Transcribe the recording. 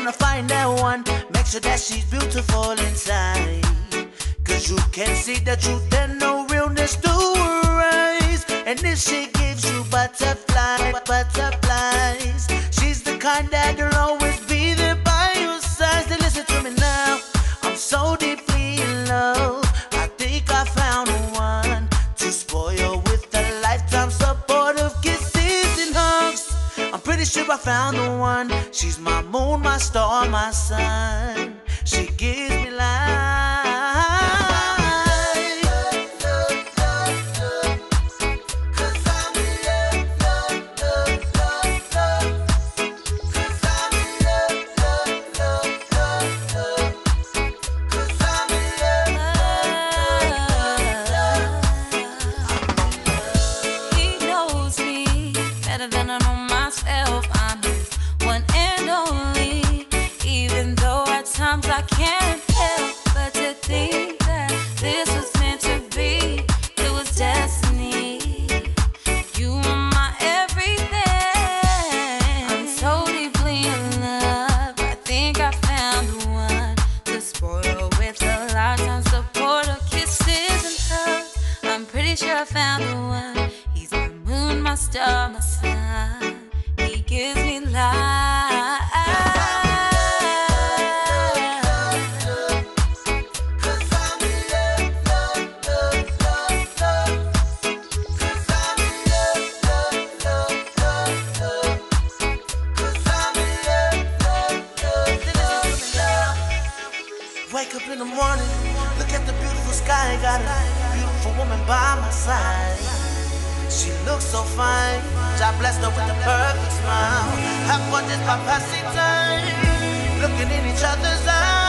wanna find that one, make sure that she's beautiful inside. Cause you can see the truth and no realness to her eyes. And if she gives you butterflies, she's the kind that'll always be there by your side. Then listen to me now, I'm so deeply in love. I think I found one to spoil with a lifetime support of kisses and hugs. I'm pretty sure I found the one. She's my moon, my star, my sun. She gives me life. I can't help but to think that this was meant to be. It was destiny. You are my everything. I'm so deeply in love. I think I found the one to spoil with a lifetime support of kisses and hugs. I'm pretty sure I found the one. He's my moon, my star, my sun. He gives me life. Wake up in the morning, look at the beautiful sky. Got a beautiful woman by my side. She looks so fine. God blessed her with a perfect smile. Have fun just by passing time, looking in each other's eyes.